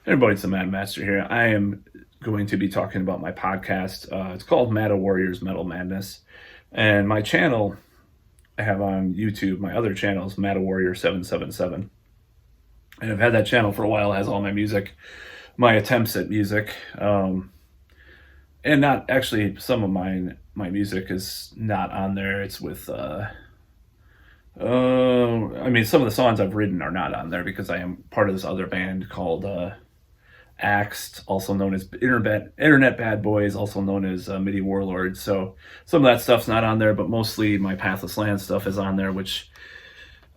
Hey everybody, it's the Mad Master here. I am going to be talking about my podcast. It's called Mattowarrior's Metal Madness. And my channel I have on YouTube, my other channel is Mattowarrior777. And I've had that channel for a while. It has all my music, my attempts at music. And not actually, some of my music is not on there. It's with, some of the songs I've written are not on there because I am part of this other band called, Axed, also known as Internet Bad Boys, also known as MIDI Warlords. So some of that stuff's not on there, but mostly my Pathless Land stuff is on there, which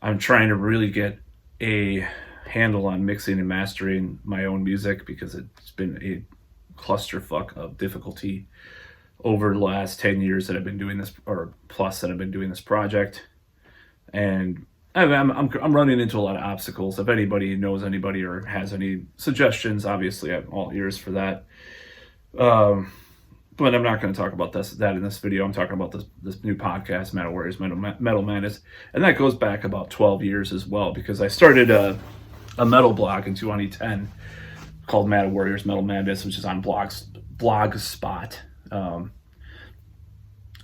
I'm trying to really get a handle on mixing and mastering my own music because it's been a clusterfuck of difficulty over the last 10 years that I've been doing this, or plus that I've been doing this project. And I'm running into a lot of obstacles. If anybody knows anybody or has any suggestions, obviously I'm all ears for that. But I'm not going to talk about that in this video. I'm talking about this new podcast, Mattowarrior's Metal Madness, and that goes back about 12 years as well because I started a metal blog in 2010 called Mattowarrior's Metal Madness, which is on Blogspot.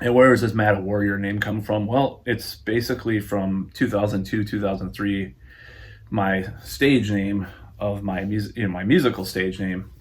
And where does this Mattowarrior name come from? Well, it's basically from 2002, 2003, my stage name of my my musical stage name.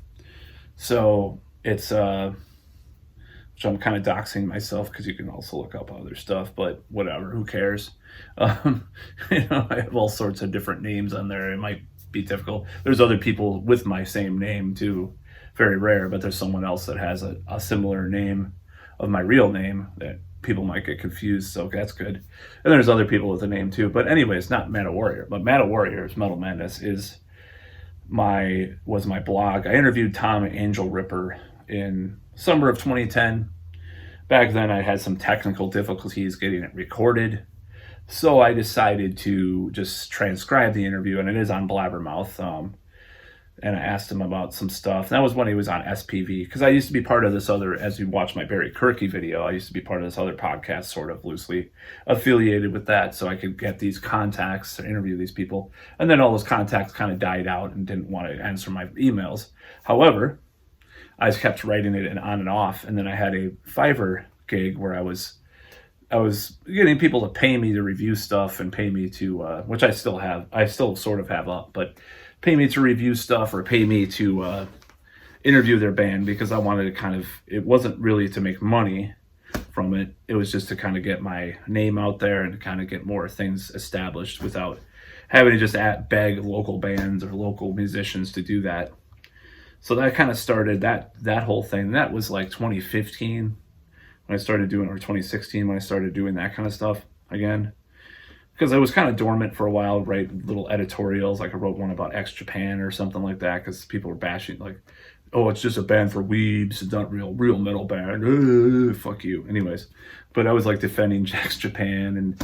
So it's which I'm kind of doxing myself because you can also look up other stuff, but whatever, who cares? I have all sorts of different names on there. It might be difficult. There's other people with my same name too, very rare, but there's someone else that has a similar name of my real name that people might get confused, so that's good. And there's other people with a name too, but anyways, not Mattowarrior, but Mattowarrior's Metal Madness was my blog. I interviewed Tom Angel Ripper in summer of 2010. Back then I had some technical difficulties getting it recorded, so I decided to just transcribe the interview, and it is on Blabbermouth. And I asked him about some stuff. That was when he was on SPV, because I used to be part of this other, as you watch my Barry Kirky video, I used to be part of this other podcast, sort of loosely affiliated with that, so I could get these contacts to interview these people. And then all those contacts kind of died out and didn't want to answer my emails. However, I just kept writing it on and off, and then I had a Fiverr gig where I was getting people to pay me to review stuff and pay me to, which I still sort of have up, but pay me to review stuff or pay me to interview their band, because I wanted to it wasn't really to make money from it. It was just to kind of get my name out there and to kind of get more things established without having to just beg local bands or local musicians to do that. So that kind of started that whole thing. That was like 2015 when I started doing, or 2016 when I started doing that kind of stuff again. Because I was kind of dormant for a while, write little editorials, like I wrote one about X Japan or something like that, because people were bashing, like, oh, it's just a band for weebs, it's not real metal band, fuck you. Anyways, but I was like defending X Japan, and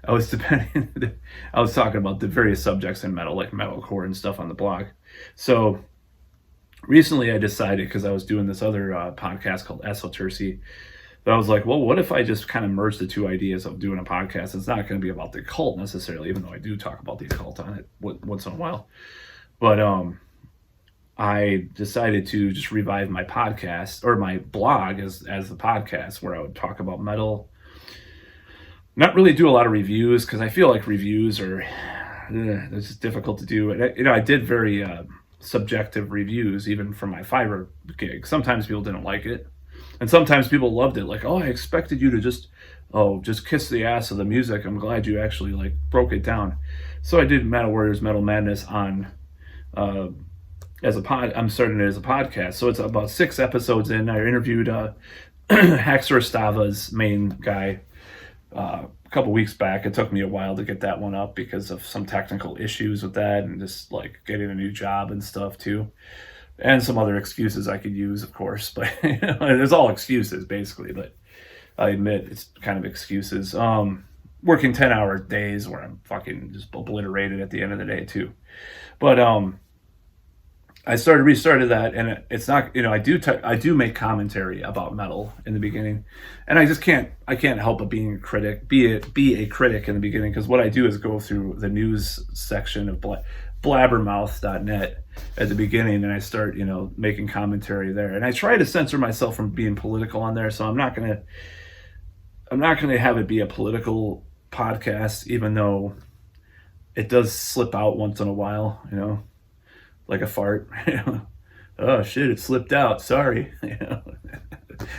I was talking about the various subjects in metal, like metalcore and stuff on the blog. So recently I decided, because I was doing this other podcast called Esotercy, but I was like, well, what if I just kind of merge the two ideas of doing a podcast? It's not going to be about the occult necessarily, even though I do talk about the occult on it once in a while. But I decided to just revive my podcast, or my blog as the podcast, where I would talk about metal. Not really do a lot of reviews, because I feel like reviews are it's just difficult to do. And I did very subjective reviews, even for my Fiverr gig. Sometimes people didn't like it. And sometimes people loved it, like, oh, I expected you to just kiss the ass of the music. I'm glad you actually like broke it down. So I did Mattowarrior's Metal Madness on I'm starting it as a podcast. So it's about 6 episodes in. I interviewed Haxor Stava's main guy a couple weeks back. It took me a while to get that one up because of some technical issues with that, and just like getting a new job and stuff too. And some other excuses I could use, of course, but there's all excuses basically, but I admit it's kind of excuses. Working 10-hour days where I'm fucking just obliterated at the end of the day too. But I restarted that, and it's not, I do make commentary about metal in the beginning, and I can't help but being a critic, be a critic in the beginning, because what I do is go through the news section of blabbermouth.net at the beginning, and I start, making commentary there. And I try to censor myself from being political on there, so I'm not gonna have it be a political podcast, even though it does slip out once in a while, like a fart. Oh shit, it slipped out. Sorry.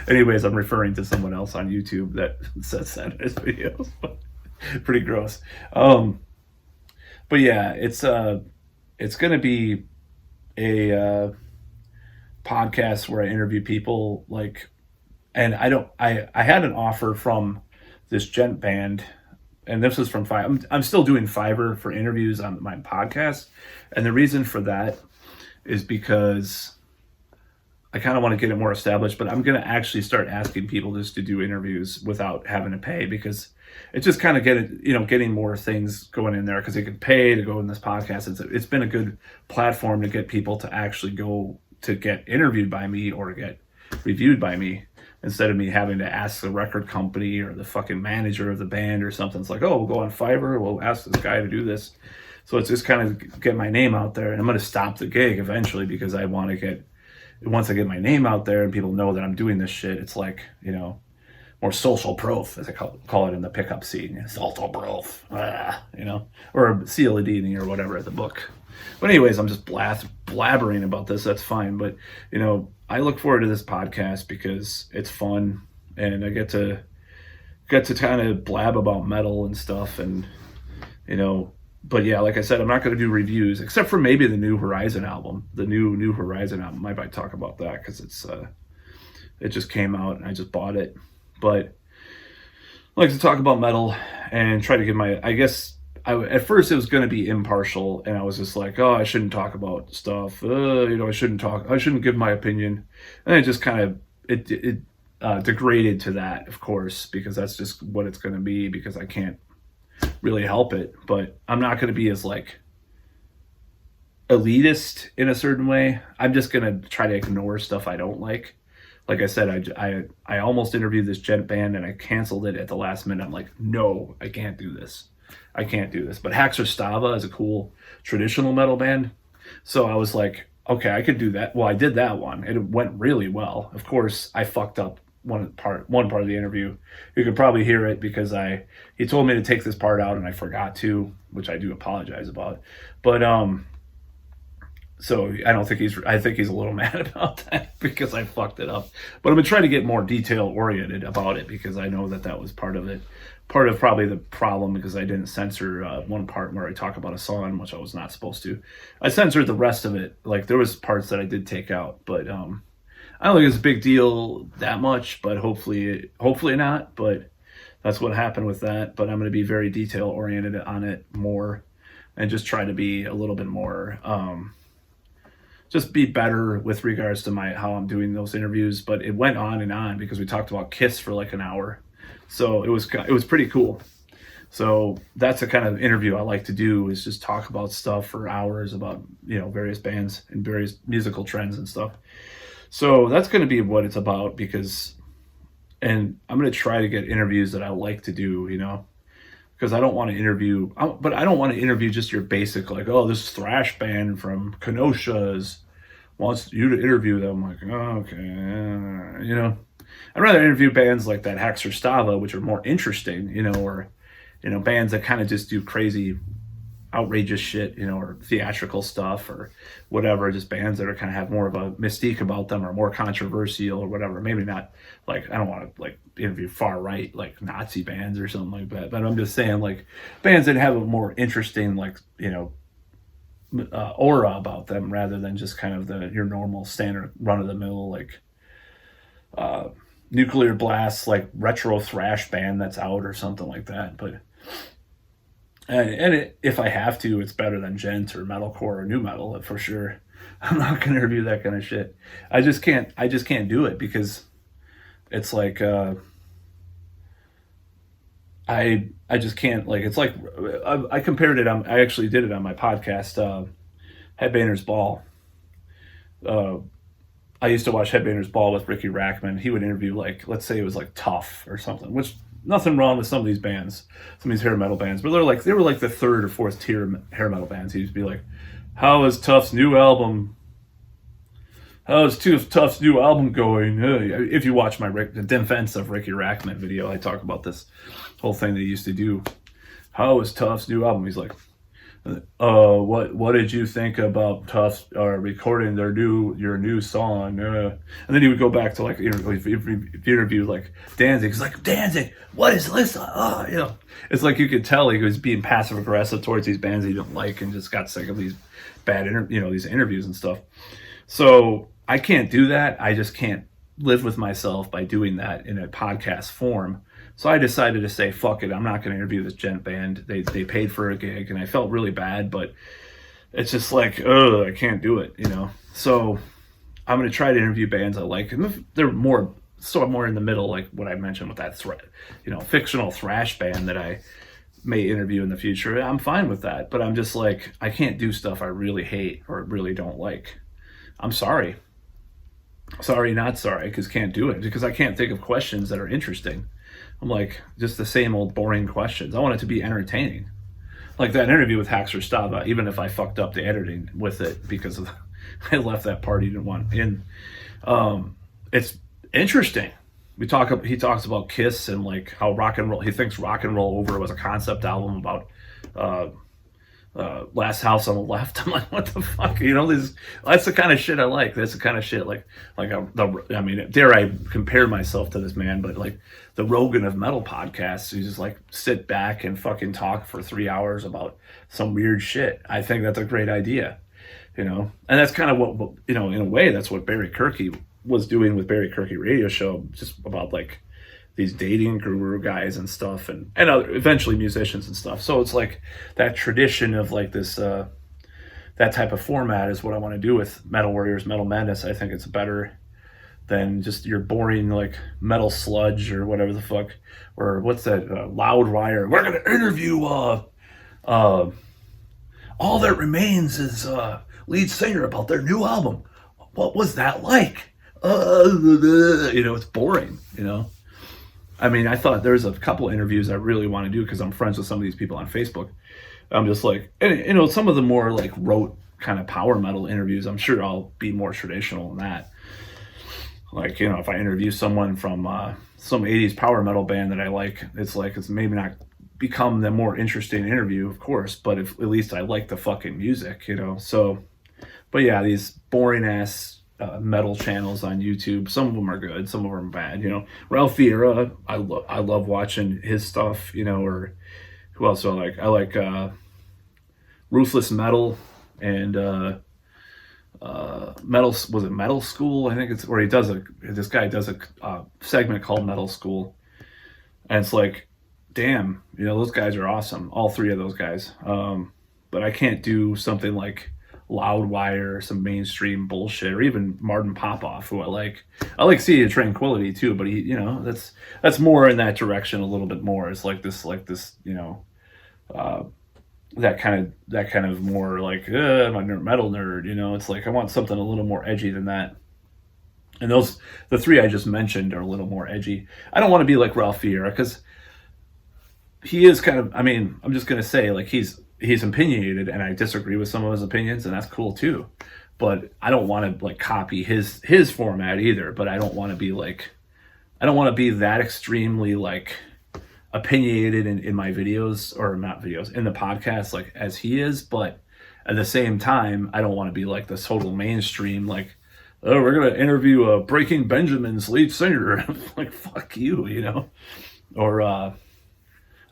Anyways, I'm referring to someone else on YouTube that says that in his videos. Pretty gross. But yeah, it's gonna be a podcast where I interview people and I had an offer from this gent band, and this was from Fiverr. I'm still doing Fiverr for interviews on my podcast, and the reason for that is because I kind of want to get it more established, but I'm going to actually start asking people just to do interviews without having to pay, because it's just kind of getting more things going in there, because they can pay to go in this podcast. It's been a good platform to get people to actually go to get interviewed by me or get reviewed by me, instead of me having to ask the record company or the fucking manager of the band or something. It's like, oh, we'll go on Fiverr, we'll ask this guy to do this. So it's just kind of get my name out there, and I'm going to stop the gig eventually, because I want to once I get my name out there and people know that I'm doing this shit, it's like, more social proof, as I call it in the pickup scene. Social proof, or CLD or whatever, the book. But anyways, I'm just blabbering about this. That's fine. But, I look forward to this podcast because it's fun, and I get to kind of blab about metal and stuff. And, but yeah, like I said, I'm not going to do reviews, except for maybe the New Horizon album. The new Horizon album, I might talk about that, because it just came out and I just bought it. But I like to talk about metal and try to give at first it was going to be impartial, and I was just like, oh, I shouldn't talk about stuff. I shouldn't give my opinion. And it just kind of, it degraded to that, of course, because that's just what it's going to be, because I can't really help it. But I'm not going to be as elitist in a certain way. I'm just going to try to ignore stuff I don't like. Like I said, I almost interviewed this gent band, and I canceled it at the last minute. I'm like, no, I can't do this. But Haxor Stava is a cool traditional metal band. So I was like, okay, I could do that. Well, I did that one. It went really well. Of course, I fucked up one part of the interview. You could probably hear it, because he told me to take this part out and I forgot to, which I do apologize about. But so I think he's a little mad about that, because I fucked it up. But I'm gonna try to get more detail oriented about it, because I know that was part of it. Part of probably the problem, because I didn't censor one part where I talk about a song, which I was not supposed to. I censored the rest of it. Like, there was parts that I did take out, but I don't think it's a big deal that much. But hopefully not. But that's what happened with that. But I'm going to be very detail oriented on it more, and just try to be a little bit more, just be better with regards to how I'm doing those interviews. But it went on and on, because we talked about Kiss for like an hour. So it was pretty cool. So that's the kind of interview I like to do, is just talk about stuff for hours about, various bands and various musical trends and stuff. So that's going to be what it's about, and I'm going to try to get interviews that I like to do, because I don't want to interview, but I don't want to interview just your basic, like, oh, this thrash band from Kenosha wants you to interview them. Like, oh, okay, I'd rather interview bands like that Haxor Stava, which are more interesting, or, bands that kind of just do crazy, outrageous shit, or theatrical stuff or whatever, just bands that are kind of have more of a mystique about them, or more controversial or whatever. Maybe not, like, I don't want to, like, interview far right, like Nazi bands or something like that, but I'm just saying, like, bands that have a more interesting, like, aura about them, rather than just kind of your normal standard run-of-the-mill, like, Nuclear Blast, like, retro thrash band that's out or something like that. But if I have to, it's better than gent or metalcore or new metal, for sure. I'm not going to interview that kind of shit. I just can't do it, because it's like, I just can't, like, it's like, I compared it I actually did it on my podcast, Headbangers Ball. I used to watch Headbangers Ball with Ricky Rackman. He would interview, like, let's say it was like Tough or something, which nothing wrong with some of these bands, some of these hair metal bands, but they were like the third or fourth tier hair metal bands. He used to be like, "How is Tough's new album? How is Tough's new album going?" If you watch my the Defense of Ricky Rackman video, I talk about this whole thing they used to do. How is Tough's new album? He's like, what did you think about Tough's recording your new song? And then he would go back to like, if you interviewed like Danzig, he's like, "Danzig, what is this?" It's like you could tell he was being passive aggressive towards these bands he didn't like and just got sick of these bad these interviews and stuff. So I can't do that. I just can't live with myself by doing that in a podcast form. So I decided to say, fuck it, I'm not going to interview this gent band. They paid for a gig, and I felt really bad, but it's just like, I can't do it, So I'm going to try to interview bands I like, and they're more in the middle, like what I mentioned with that fictional thrash band that I may interview in the future. I'm fine with that, but I'm just like, I can't do stuff I really hate or really don't like. I'm sorry. Sorry, not sorry, because can't do it, because I can't think of questions that are interesting. I'm like, just the same old boring questions. I want it to be entertaining. Like that interview with Haxor Stava, even if I fucked up the editing with it because I left that part he didn't want in. It's interesting. He talks about Kiss and like how rock and roll, he thinks Rock and Roll Over was a concept album about Last House on the Left. I'm like, what the fuck? That's the kind of shit I like. That's the kind of shit dare I compare myself to this man, but like the Rogan of metal podcasts, you just like sit back and fucking talk for 3 hours about some weird shit. I think that's a great idea, and that's kind of what, in a way, that's what Barry Kirky was doing with Barry Kirky Radio Show, just about like these dating guru guys and stuff, and other, eventually musicians and stuff. So it's like that tradition of like this, that type of format is what I want to do with Metal Warriors, Metal Madness. I think it's better than just your boring like metal sludge or whatever the fuck, or what's that, Loudwire. We're going to interview, All That Remains is lead singer about their new album. What was that like? It's boring, I mean, I thought there's a couple interviews I really want to do because I'm friends with some of these people on Facebook. I'm just like, and, some of the more like rote kind of power metal interviews, I'm sure I'll be more traditional than that. Like, if I interview someone from some 80s power metal band that I like, it's maybe not become the more interesting interview, of course, but at least I like the fucking music, So, but yeah, these boring ass metal channels on YouTube. Some of them are good, some of them are bad. Ralph Vieira, I love watching his stuff. Or who else do I like? I like Ruthless Metal and Metal. Was it Metal School? I think it's where this guy does a segment called Metal School, and it's like, damn, those guys are awesome. All three of those guys. But I can't do something like Loudwire or some mainstream bullshit, or even Martin Popoff, who I like Sea of Tranquility too, but he, that's more in that direction a little bit more. It's like this, that kind of more like, I'm a metal nerd, it's like, I want something a little more edgy than that. And the three I just mentioned are a little more edgy. I don't want to be like Ralph Vieira, because he is kind of, I'm just going to say, like, he's opinionated, and I disagree with some of his opinions, and that's cool too. But I don't want to like copy his format either. But I don't want to be that extremely like opinionated in my videos, or not videos, in the podcast, like as he is. But at the same time, I don't want to be like this total mainstream, like, oh, we're gonna interview Breaking Benjamin's lead singer. Like, fuck you, or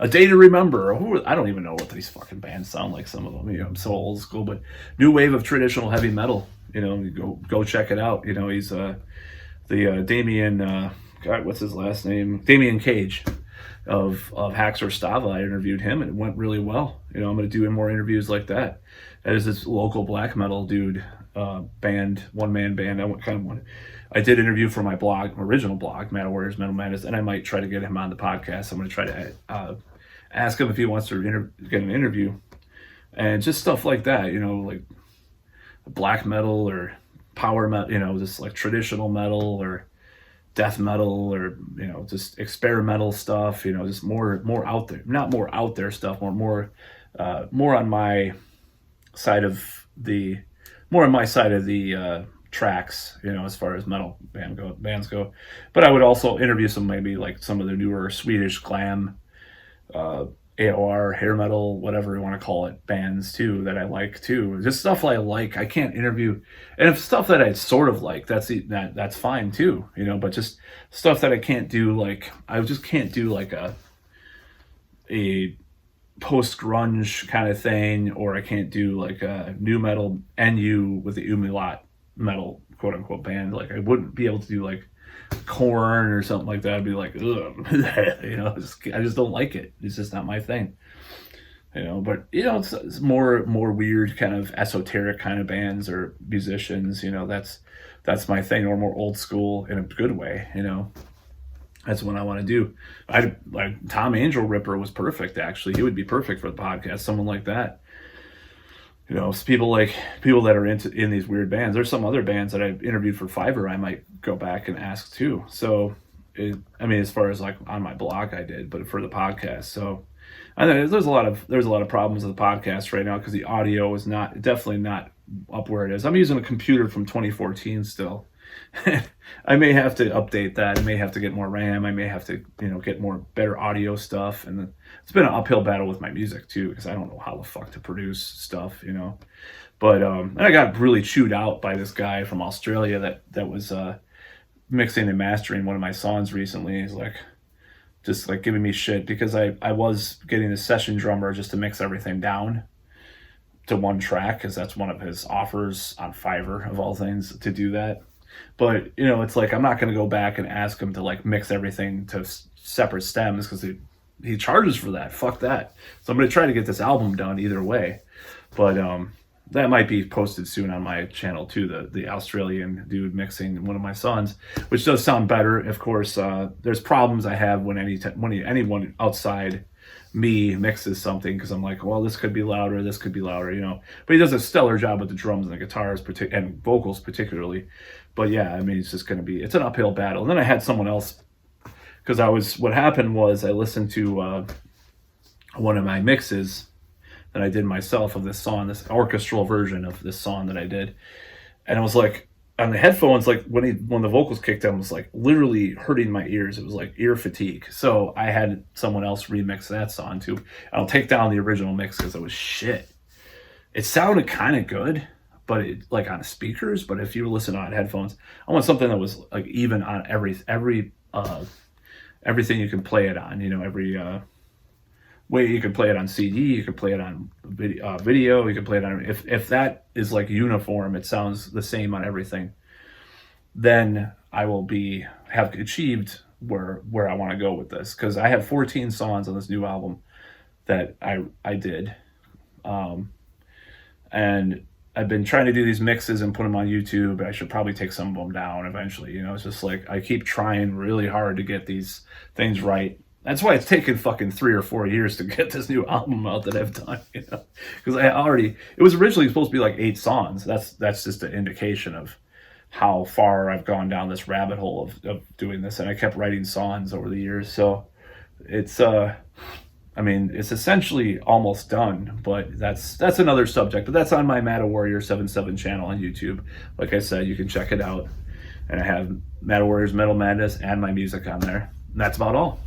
A Day to Remember. I don't even know what these fucking bands sound like, some of them. I'm so old school, but new wave of traditional heavy metal. Go check it out. He's the Damien. God, what's his last name? Damien Cage of Haxor Stava. I interviewed him, and it went really well. I'm going to do more interviews like that. There's this local black metal dude, band, one man band. I did interview for my original blog, Mattowarriors, Metal Madness, and I might try to get him on the podcast. I'm going to try to ask him if he wants to get an interview, and just stuff like that, like black metal or power metal, just like traditional metal, or death metal or just experimental stuff. Just more out there, not more out there stuff, more on my side of the tracks, as far as metal bands go. But I would also interview maybe like some of the newer Swedish glam, AOR, hair metal, whatever you want to call it, bands too that I like too. Just stuff I like. I can't interview, and if stuff that I sort of like, that's fine too, But just stuff that I can't do, like I just can't do like a post grunge kind of thing, or I can't do like a new metal NU with the Umlaut metal quote unquote band. Like I wouldn't be able to do like Corn or something like that. I'd be like, ugh, I just don't like it. It's just not my thing. But it's more weird kind of esoteric kind of bands or musicians. That's my thing, or more old school in a good way. That's what I want to do. I like Tom Angel Ripper was perfect. Actually, he would be perfect for the podcast. Someone like that. People that are in these weird bands. There's some other bands that I've interviewed for Fiverr I might go back and ask too. So, as far as like on my blog I did, but for the podcast. So, I know there's a lot of problems with the podcast right now because the audio is definitely not up where it is. I'm using a computer from 2014 still. I may have to update that. I may have to get more RAM. I may have to, get more better audio stuff. And it's been an uphill battle with my music too, because I don't know how the fuck to produce stuff, But and I got really chewed out by this guy from Australia that was mixing and mastering one of my songs recently. He's like, just like giving me shit because I was getting a session drummer just to mix everything down to one track, because that's one of his offers on Fiverr of all things to do that. But it's like I'm not going to go back and ask him to like mix everything to separate stems because he charges for that. Fuck that. So I'm going to try to get this album done either way. But that might be posted soon on my channel too. The Australian dude mixing one of my songs, which does sound better. Of course, there's problems I have when anyone outside me mixes something, because I'm like, well, this could be louder, But he does a stellar job with the drums and the guitars, and vocals particularly. But yeah, it's an uphill battle. And then I had someone else, because what happened was I listened to one of my mixes that I did myself of this song, this orchestral version of this song that I did. And it was like, on the headphones, like when the vocals kicked in, it was like literally hurting my ears. It was like ear fatigue. So I had someone else remix that song too. I'll take down the original mix because it was shit. It sounded kind of good, but like on speakers. But if you were listening on headphones, I want something that was like even on everything you can play it on. Every way you can play it on CD, you can play it on video, you can play it on, if that is like uniform, it sounds the same on everything, then I will have achieved where I want to go with this, because I have 14 songs on this new album that I did, and I've been trying to do these mixes and put them on YouTube. I should probably take some of them down eventually. It's just like I keep trying really hard to get these things right. That's why it's taken fucking 3 or 4 years to get this new album out that I've done, because it was originally supposed to be like 8 songs. That's just an indication of how far I've gone down this rabbit hole of doing this. And I kept writing songs over the years. So it's, it's essentially almost done, but that's another subject. But that's on my Mattowarrior 77 channel on YouTube. Like I said, you can check it out. And I have Mattowarrior's Metal Madness and my music on there. And that's about all.